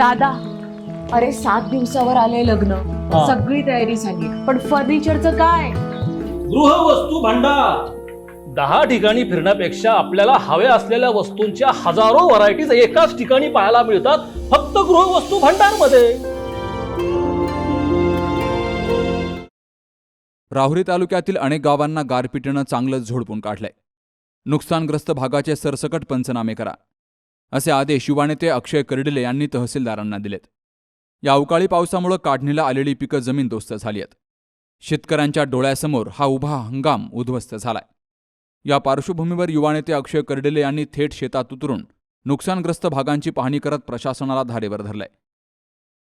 दादा, अरे 7 दिवसावर आले लग्न, सगळी तयारी झाली, पण फर्निचरचं काय? गृहवस्तू भांडार 10 ठिकाणी फिरण्यापेक्षा आपल्याला हव्या असलेल्या वस्तूंच्या हजारो व्हरायटीज एकाच ठिकाणी पाहायला मिळतात, फक्त गृहवस्तू भांडार मध्ये. राहुरी तालुक्यातील अनेक गावांना गारपिटीनं चांगलंच झोडपून काढलंय. नुकसानग्रस्त भागाचे सरसकट पंचनामे करा, असे आदेश युवा नेते अक्षय कर्डिले यांनी तहसीलदारांना दिलेत. या अवकाळी पावसामुळे काढणीला आलेली पिकं जमीनदोस्त झाली आहेत. शेतकऱ्यांच्या डोळ्यासमोर हा उभा हंगाम उद्ध्वस्त झालाय. या पार्श्वभूमीवर युवा नेते अक्षय कर्डिले यांनी थेट शेतात उतरून नुकसानग्रस्त भागांची पाहणी करत प्रशासनाला धारेवर धरलंय.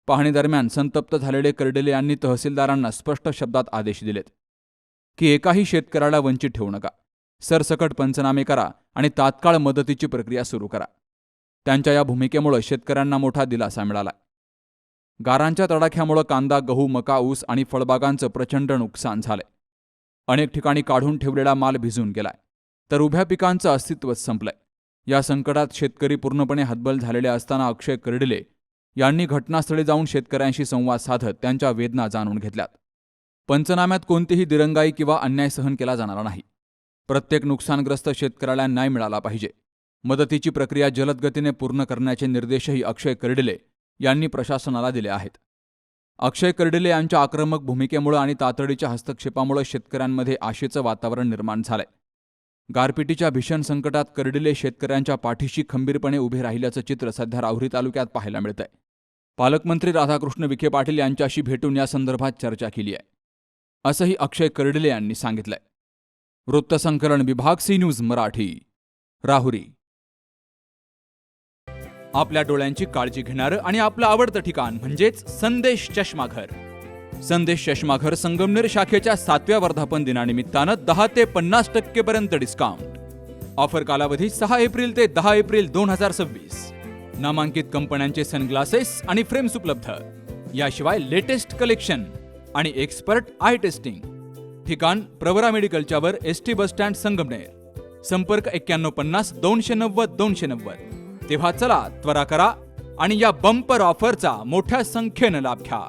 पाहणीदरम्यान संतप्त झालेले कर्डिले यांनी तहसीलदारांना स्पष्ट शब्दात आदेश दिलेत की एकाही शेतकऱ्याला वंचित ठेवू नका, सरसकट पंचनामे करा आणि तात्काळ मदतीची प्रक्रिया सुरू करा. त्यांच्या या भूमिकेमुळे शेतकऱ्यांना मोठा दिलासा मिळाला. गारांच्या तडाख्यामुळे कांदा, गहू, मका, ऊस आणि फळबागांचं प्रचंड नुकसान झालंय. अनेक ठिकाणी काढून ठेवलेला माल भिजून गेलाय, तर उभ्या पिकांचं अस्तित्वच संपलंय. या संकटात शेतकरी पूर्णपणे हतबल झालेले असताना अक्षय कर्डिले यांनी घटनास्थळी जाऊन शेतकऱ्यांशी संवाद साधत त्यांच्या वेदना जाणून घेतल्यात. पंचनाम्यात कोणतीही दिरंगाई किंवा अन्याय सहन केला जाणार नाही. प्रत्येक नुकसानग्रस्त शेतकऱ्याला न्याय मिळाला पाहिजे. मदतीची प्रक्रिया जलद गतीने पूर्ण करण्याचे निर्देशही अक्षय कर्डिले यांनी प्रशासनाला दिले आहेत. अक्षय कर्डिले यांच्या आक्रमक भूमिकेमुळे आणि तातडीच्या हस्तक्षेपामुळे शेतकऱ्यांमध्ये आशेचं वातावरण निर्माण झालंय. गारपिटीच्या भीषण संकटात कर्डिले शेतकऱ्यांच्या पाठीशी खंबीरपणे उभे राहिल्याचं चित्र सध्या राहुरी तालुक्यात पाहायला मिळतंय. पालकमंत्री राधाकृष्ण विखे पाटील यांच्याशी भेटून या संदर्भात चर्चा केली आहे, असंही अक्षय कर्डिले यांनी सांगितलंय. वृत्तसंकलन विभाग सी न्यूज मराठी, राहुरी. आपल्या डोळ्यांची काळजी घेणारं आणि आपलं आवडतं ठिकाण म्हणजेच संदेश चष्माघर. संदेश चष्माघर संगमनेर शाखेच्या 7व्या वर्धापन दिनानिमित्तानं 10 ते 50% पर्यंत डिस्काउंट. ऑफर कालावधी 6 एप्रिल ते 10 एप्रिल 2026. नामांकित कंपन्यांचे सनग्लासेस आणि फ्रेम्स उपलब्ध. याशिवाय लेटेस्ट कलेक्शन आणि एक्सपर्ट आय टेस्टिंग. ठिकाण प्रवरा मेडिकलच्या वर ST बस स्टँड संगमनेर. संपर्क 9150 290 290. तेव्हा चला त्वरा करा आणि या बंपर ऑफरचा मोठ्या संख्येनं लाभ घ्या.